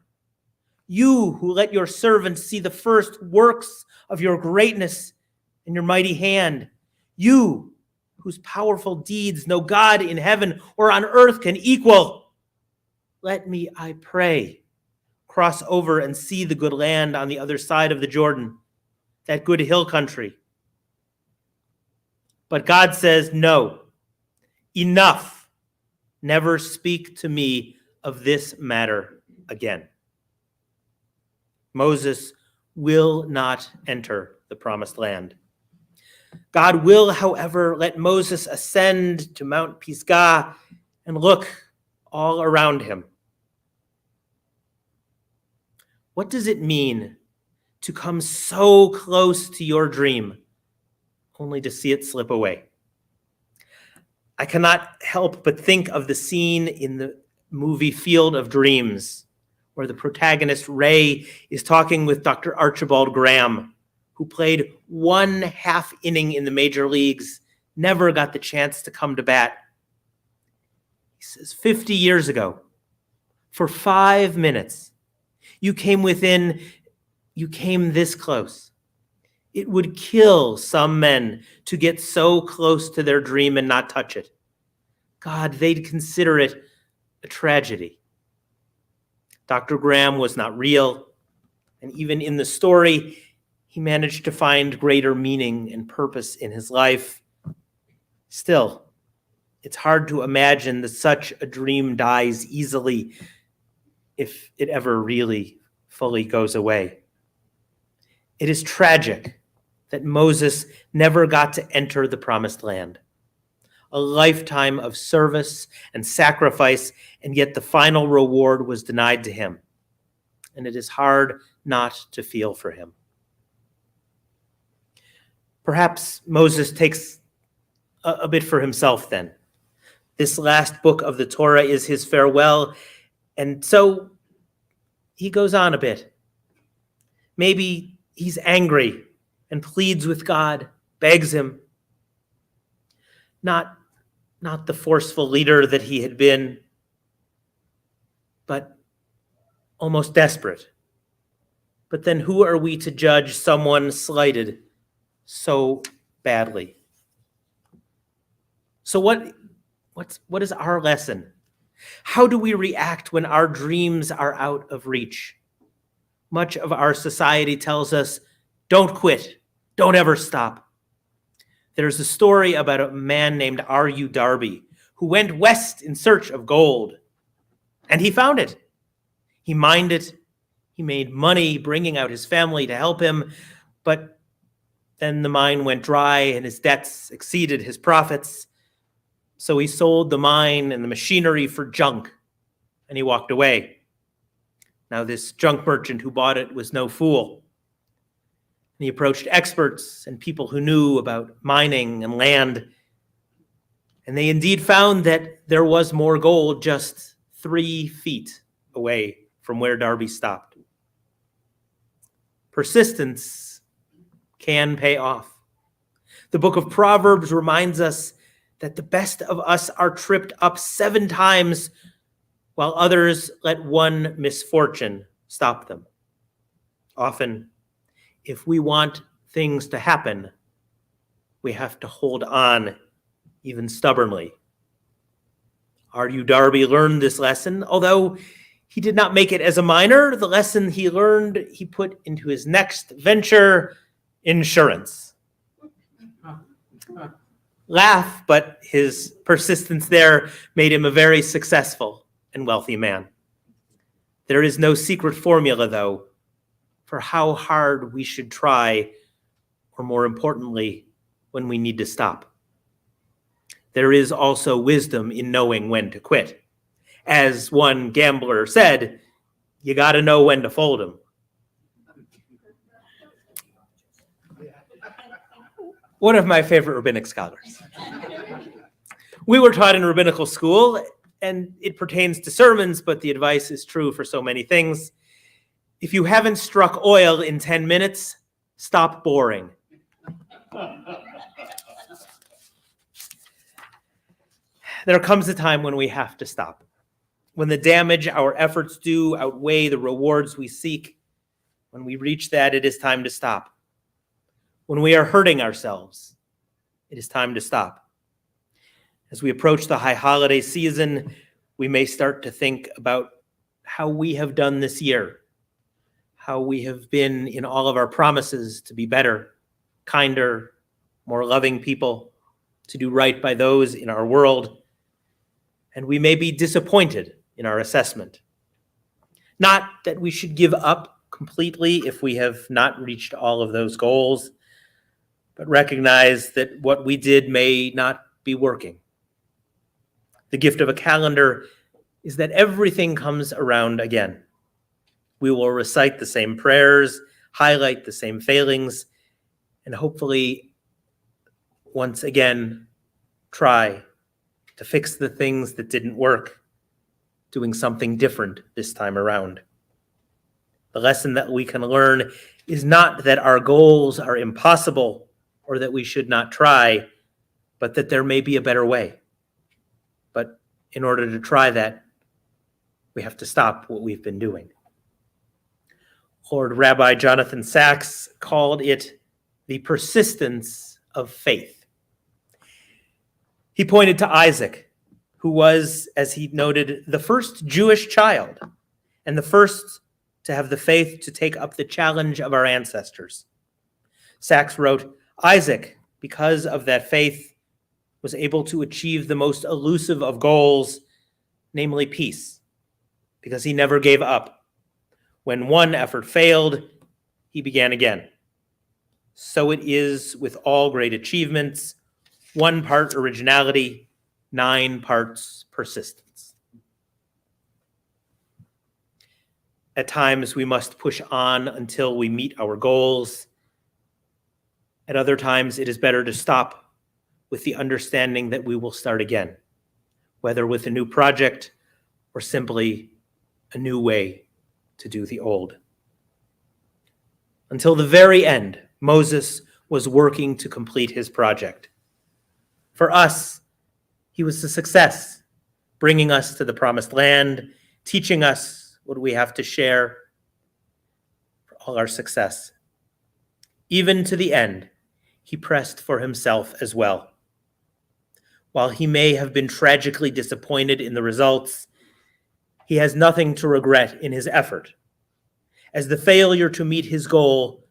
you who let your servants see the first works of your greatness and your mighty hand, you whose powerful deeds no God in heaven or on earth can equal. Let me, I pray, cross over and see the good land on the other side of the Jordan, that good hill country." But God says, no, enough. Never speak to me of this matter again. Moses will not enter the Promised Land. God will, however, let Moses ascend to Mount Pisgah and look all around him. What does it mean to come so close to your dream, only to see it slip away? I cannot help but think of the scene in the movie Field of Dreams, where the protagonist Ray is talking with Dr. Archibald Graham, who played 1/2 inning in the major leagues, never got the chance to come to bat. He says, 50 years ago, for 5 minutes, you came this close. It would kill some men to get so close to their dream and not touch it. God, they'd consider it a tragedy. Dr. Graham was not real, and even in the story, he managed to find greater meaning and purpose in his life. Still, it's hard to imagine that such a dream dies easily, if it ever really fully goes away. It is tragic that Moses never got to enter the Promised Land. A lifetime of service and sacrifice, and yet the final reward was denied to him. And it is hard not to feel for him. Perhaps Moses takes a bit for himself then. This last book of the Torah is his farewell, and so he goes on a bit. Maybe he's angry and pleads with God, begs him. Not the forceful leader that he had been, but almost desperate. But then who are we to judge someone slighted so badly? So what is our lesson? How do we react when our dreams are out of reach? Much of our society tells us, don't quit, don't ever stop. There's a story about a man named R.U. Darby who went west in search of gold. And he found it. He mined it. He made money bringing out his family to help him. But then the mine went dry and his debts exceeded his profits. So he sold the mine and the machinery for junk, and he walked away. Now this junk merchant who bought it was no fool. And he approached experts and people who knew about mining and land. And they indeed found that there was more gold just 3 feet away from where Darby stopped. Persistence can pay off. The book of Proverbs reminds us that the best of us are tripped up 7 times, while others let one misfortune stop them. Often, if we want things to happen, we have to hold on, even stubbornly. R.U. Darby learned this lesson. Although he did not make it as a miner, the lesson he learned he put into his next venture, insurance. Laugh, but his persistence there made him a very successful and wealthy man. There is no secret formula, though, for how hard we should try, or more importantly, when we need to stop. There is also wisdom in knowing when to quit. As one gambler said, you got to know when to fold 'em. One of my favorite rabbinic scholars. We were taught in rabbinical school, and it pertains to sermons, but the advice is true for so many things. If you haven't struck oil in 10 minutes, stop boring. There comes a time when we have to stop, when the damage our efforts do outweigh the rewards we seek. When we reach that, it is time to stop. When we are hurting ourselves, it is time to stop. As we approach the high holiday season, we may start to think about how we have done this year, how we have been in all of our promises to be better, kinder, more loving people, to do right by those in our world. And we may be disappointed in our assessment. Not that we should give up completely if we have not reached all of those goals, but recognize that what we did may not be working. The gift of a calendar is that everything comes around again. We will recite the same prayers, highlight the same failings, and hopefully once again try to fix the things that didn't work, doing something different this time around. The lesson that we can learn is not that our goals are impossible or that we should not try, but that there may be a better way. But in order to try that, we have to stop what we've been doing. Lord Rabbi Jonathan Sacks called it the persistence of faith. He pointed to Isaac, who was, as he noted, the first Jewish child and the first to have the faith to take up the challenge of our ancestors. Sacks wrote, Isaac, because of that faith, was able to achieve the most elusive of goals, namely peace, because he never gave up. When one effort failed, he began again. So it is with all great achievements, 1 part originality, 9 parts persistence. At times, we must push on until we meet our goals. At other times, it is better to stop with the understanding that we will start again, whether with a new project or simply a new way to do the old. Until the very end, Moses was working to complete his project. For us, he was a success, bringing us to the promised land, teaching us what we have to share for all our success. Even to the end, he pressed for himself as well. While he may have been tragically disappointed in the results, he has nothing to regret in his effort, as the failure to meet his goal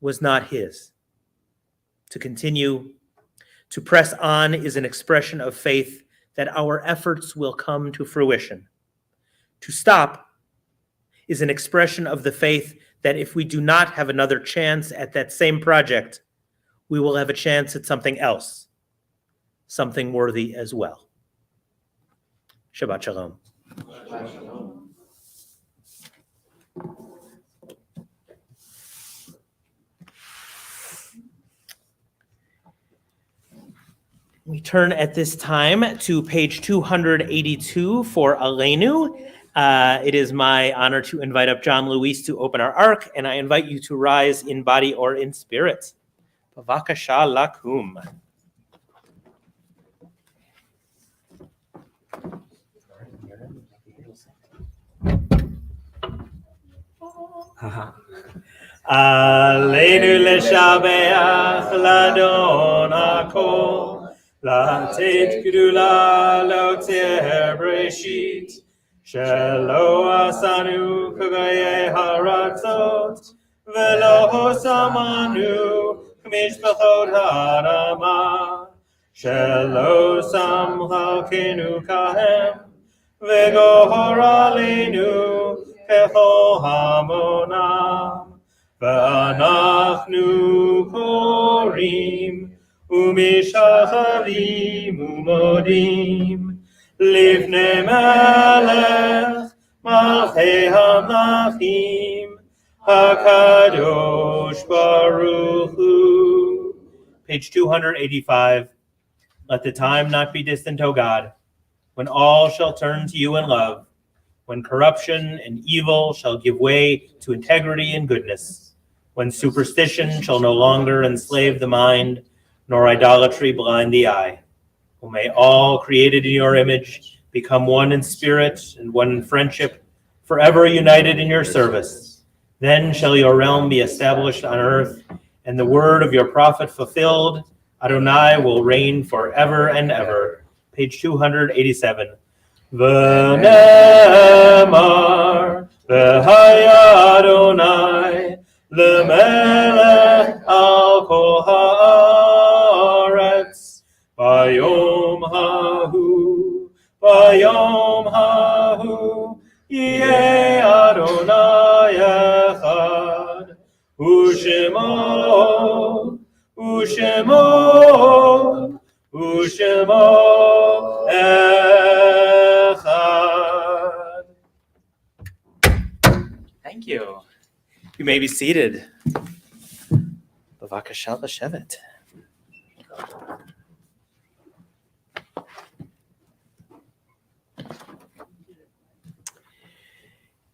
was not his. To continue, to press on is an expression of faith that our efforts will come to fruition, To stop is an expression of the faith that if we do not have another chance at that same project, we will have a chance at something else, something worthy as well. Shabbat Shalom. We turn at this time to page 282 for Aleinu. It is my honor to invite up John Luis to open our ark, and I invite you to rise in body or in spirit. Bavakasha lakum. Aleinu leshabeach ladon hakol, latet gedula lotzeh breshit, shelo asanu kagaye haratzot, velo hosamanu k'mishpachot ha'adama, shelo samchakenu kahem, v'gohor aleinu kechol hamonam. ואנחנו קוראים ומשחרים ומודים לפני מלך מלכי המלכים הקדוש ברוך הוא. Page 285. Let the time not be distant, O God, when all shall turn to you in love, when corruption and evil shall give way to integrity and goodness, when superstition shall no longer enslave the mind, nor idolatry blind the eye. O may all created in your image become one in spirit and one in friendship, forever united in your service. Then shall your realm be established on earth, and the word of your prophet fulfilled. Adonai will reign forever and ever. Page 287. V'nemar v'haya Adonai lemelech al kol haaretz bayom hahu yeh Adonai echad u'shemo echad. Thank you. You may be seated. Bavakasha l'shevet.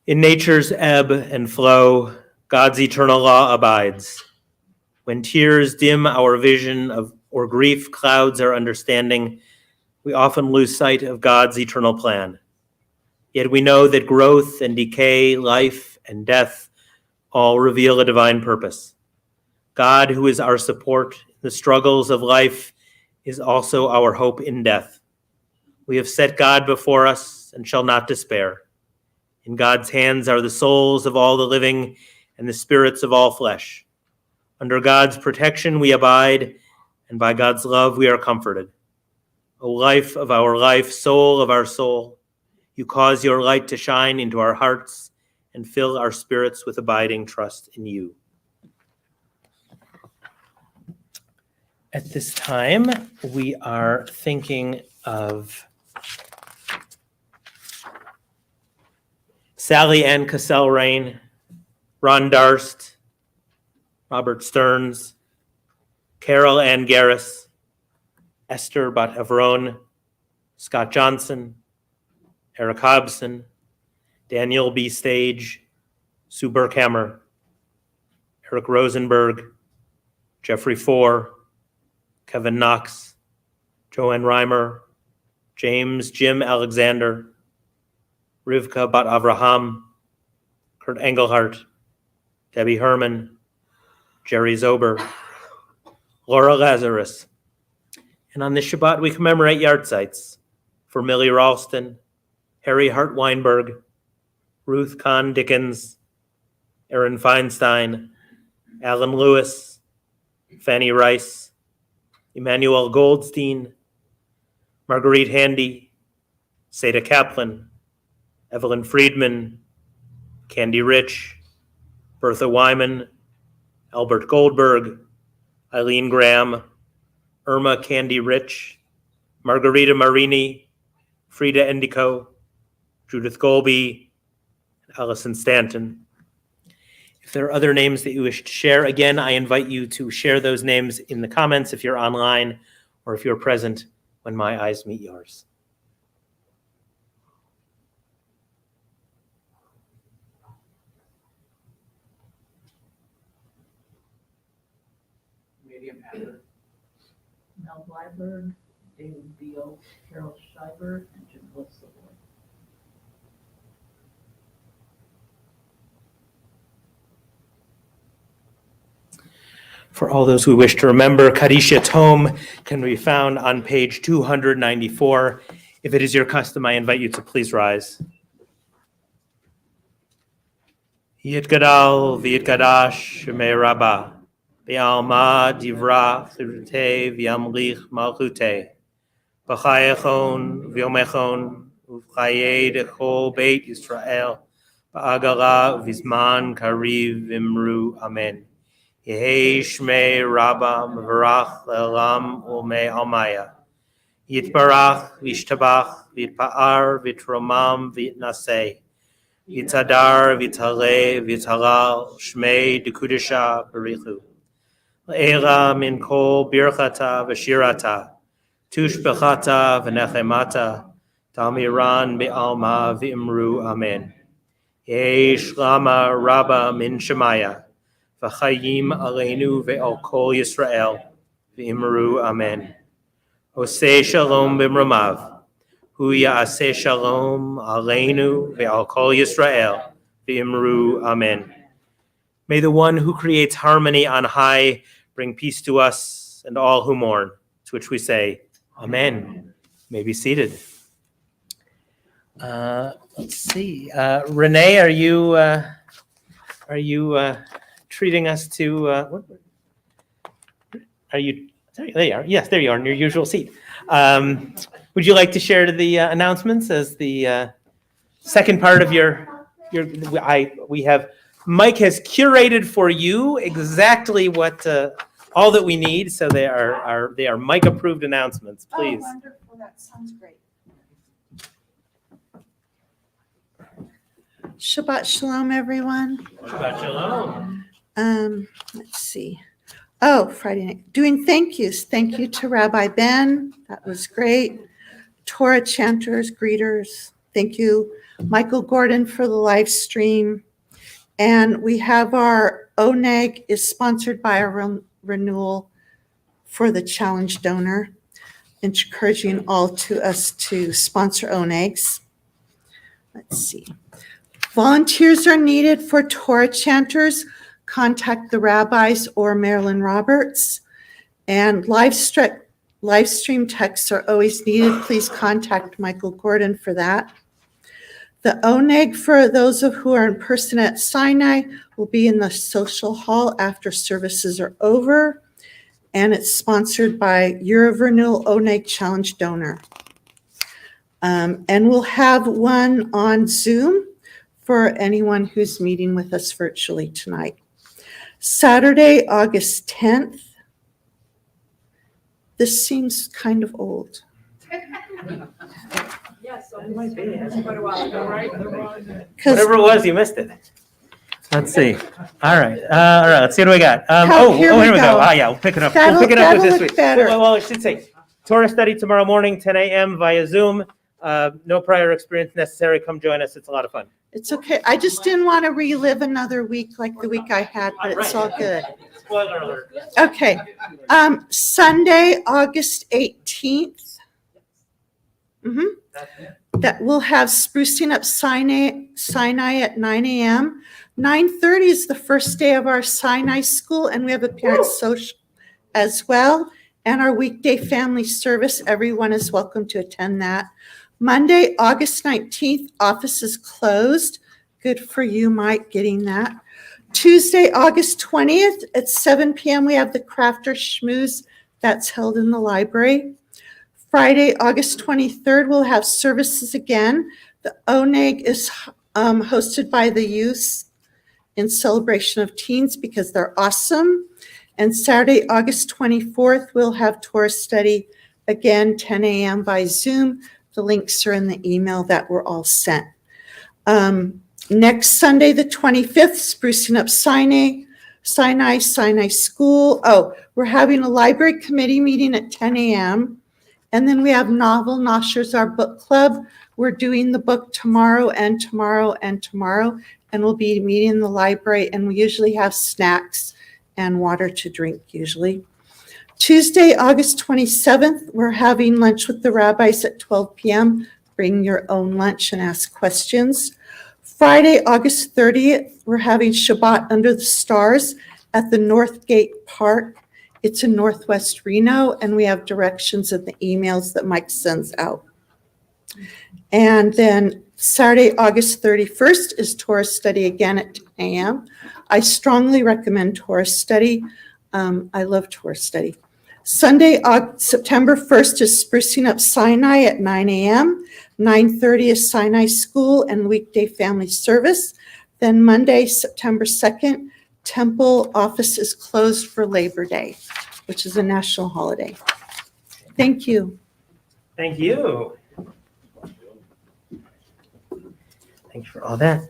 In nature's ebb and flow, God's eternal law abides. When tears dim our vision of, or grief clouds our understanding, we often lose sight of God's eternal plan. Yet we know that growth and decay, life and death all reveal a divine purpose. God, who is our support in the struggles of life, is also our hope in death. We have set God before us and shall not despair. In God's hands are the souls of all the living and the spirits of all flesh. Under God's protection we abide, and by God's love we are comforted. O life of our life, soul of our soul, you cause your light to shine into our hearts and fill our spirits with abiding trust in you. At this time, we are thinking of Sally Ann Cassell-Rain, Ron Darst, Robert Stearns, Carol Ann Garris, Esther Bat Havron, Scott Johnson, Eric Hobson, Daniel B. Stage, Sue Burkhammer, Eric Rosenberg, Jeffrey Four, Kevin Knox, Joanne Reimer, James Jim Alexander, Rivka Bat Avraham, Kurt Engelhardt, Debbie Herman, Jerry Zober, Laura Lazarus. And on this Shabbat, we commemorate yahrzeits for Millie Ralston, Harry Hart Weinberg, Ruth Kahn Dickens, Aaron Feinstein, Alan Lewis, Fanny Rice, Emmanuel Goldstein, Marguerite Handy, Seda Kaplan, Evelyn Friedman, Candy Rich, Bertha Wyman, Albert Goldberg, Eileen Graham, Irma Candy Rich, Margarita Marini, Frida Endico, Judith Golby, and Allison Stanton. If there are other names that you wish to share, again, I invite you to share those names in the comments if you're online or if you're present when my eyes meet yours. Mel Blyberg, David Beal, Carol Schreiber, and Jim Wilson. For all those who wish to remember, Kadisha Tome can be found on page 294. If it is your custom, I invite you to please rise. Yitgadal v'yitgadash shemei rabbah v'alma divra chirute v'yamlich malchute b'chayechon v'yomechon uv'chaye dechol beit Yisrael ba'agala v'zman kariv v'imru amen. Yehei shmei rabbah mevarach le'olam u'mei almaya yitbarach v'yishtabach v'yitpa'ar v'yitromam v'yitnaseh Yitzadar, Vitale, Vitalal, Shmei, Dekudisha, Barichu. Le'ela min kol birchata v'shirata, tush bechata v'nechemata, tamiran be'alma v'imru amen. Yesh lama rabba min shemaya, v'chayim aleinu ve'al kol Yisrael, v'imru amen. Oseh shalom b'mramav. Hu ya'aseh shalom aleinu ve'al kol Yisrael v'imru amen. May the one who creates harmony on high bring peace to us and all who mourn, to which we say, amen. You may be seated. Let's see. Renee, are you treating us to, are you, there you are. Yes, there you are in your usual seat. Would you like to share the announcements as the second part of we have, Mike has curated for you exactly what, all that we need. So they are Mike approved announcements, please. Oh, wonderful. That sounds great. Shabbat Shalom, everyone. Shabbat Shalom. Let's see. Oh, Friday night. Doing thank yous. Thank you to Rabbi Ben. That was great. Torah chanters, greeters. Thank you. Michael Gordon for the live stream. And we have our ONEG is sponsored by a renewal for the challenge donor, encouraging all to us to sponsor ONEGs. Let's see. Volunteers are needed for Torah chanters. Contact the rabbis or Marilyn Roberts. And live stream texts are always needed. Please contact Michael Gordon for that. The ONEG for those of who are in person at Sinai will be in the social hall after services are over. And it's sponsored by Year of Renewal ONEG Challenge Donor. And we'll have one on Zoom for anyone who's meeting with us virtually tonight. Saturday, August 10th. This seems kind of old. Yes, it might be. It's quite a while ago, right? Whatever it was, you missed it. Let's see. All right. Let's see what we got. Here we we go. go. Yeah, we'll pick it up. That'll- We'll pick it up with that'll this look week. better. Well, I should say Torah study tomorrow morning, 10 a.m. via Zoom. No prior experience necessary. Come join us. It's a lot of fun. It's okay. I just didn't want to relive another week like the week I had, but it's all good. Spoiler alert. Okay. Sunday, August 18th. That we'll have sprucing up Sinai at 9 a.m. 9:30 is the first day of our Sinai school, and we have a parent social as well. And our weekday family service, everyone is welcome to attend that. Monday, August 19th, office is closed. Good for you, Mike, getting that. Tuesday, August 20th at 7 p.m., we have the Crafter Schmooze that's held in the library. Friday, August 23rd, we'll have services again. The ONEG is hosted by the youth in celebration of teens because they're awesome. And Saturday, August 24th, we'll have Torah study again, 10 a.m. by Zoom. The links are in the email that were all sent. Next Sunday, the 25th, sprucing up Sinai School. Oh, we're having a library committee meeting at 10 a.m. And then we have Novel Noshers, our book club. We're doing the book tomorrow and tomorrow and tomorrow. And we'll be meeting in the library. And we usually have snacks and water to drink usually. Tuesday, August 27th, we're having lunch with the rabbis at 12 p.m. Bring your own lunch and ask questions. Friday, August 30th, we're having Shabbat under the stars at the Northgate Park. It's in Northwest Reno, and we have directions in the emails that Mike sends out. And then Saturday, August 31st is Torah study again at 10 a.m. I strongly recommend Torah study. I love Torah study. Sunday, September 1st is Sprucing Up Sinai at 9 a.m. 9:30 is Sinai School and weekday family service. Then Monday, September 2nd, Temple office is closed for Labor Day, which is a national holiday. Thank you. Thank you. Thank you for all that.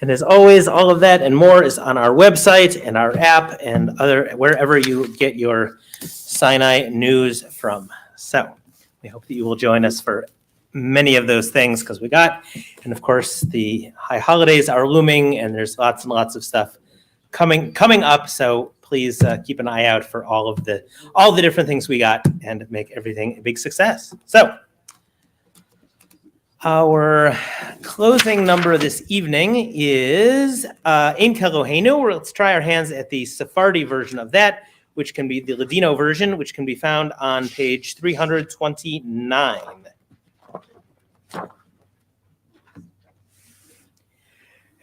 And as always, all of that and more is on our website and our app and wherever you get your Sinai news from. So we hope that you will join us for many of those things because we got, and of course the high holidays are looming and there's lots and lots of stuff coming up. So please keep an eye out for all the different things we got and make everything a big success. So our closing number this evening is Ein Kelohenu. Let's try our hands at the Sephardi version of that, which can be the Ladino version, which can be found on page 329.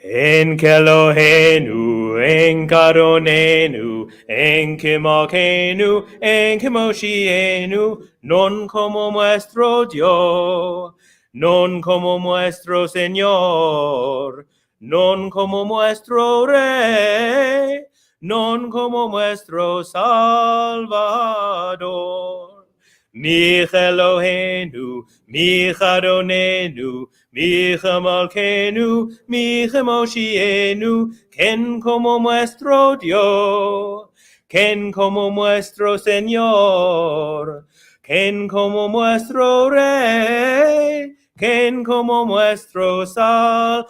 En Kelohenu, en Karonenu, en Kemakenu, en Kemoshienu, non como nuestro Dios, non como nuestro Señor, non como nuestro Rey, non como nuestro Salvador. Mi Elohenu, mi Adonenu, mi Malkenu, mi Moshienu, ken como nuestro Dios, ken como nuestro Señor, ken como nuestro Rey, ken como nuestro Salvador.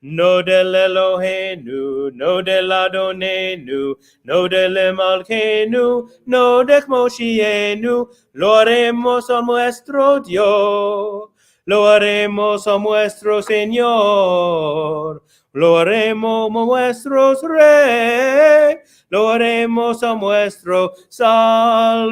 No del Elohenu, no del Adonenu, no del Malkenu, no de Moshienu, lo haremos a nuestro Dios, lo haremos a nuestro Señor, lo haremos a nuestro Rey, lo haremos a nuestro Salvador.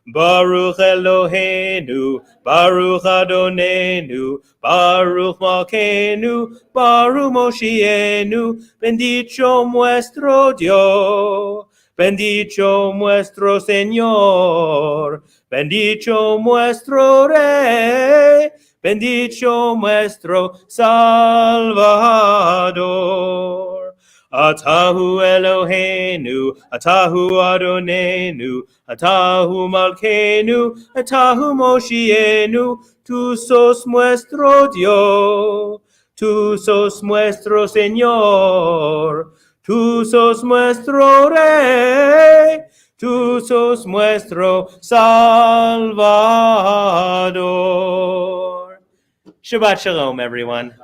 Baruch Eloheinu, Baruch Adonenu, Baruch Malkenu, Baruch Moshienu, bendito nuestro Dios, bendito nuestro Señor, bendito nuestro Rey, bendito nuestro Salvador. Atahu Eloheinu, Atahu Adonenu, Atahu Malkenu, Atahu Moshienu, tú sos nuestro Dios, tú sos nuestro Señor, tú sos nuestro Rey, tú sos nuestro Salvador. Shabbat Shalom, everyone.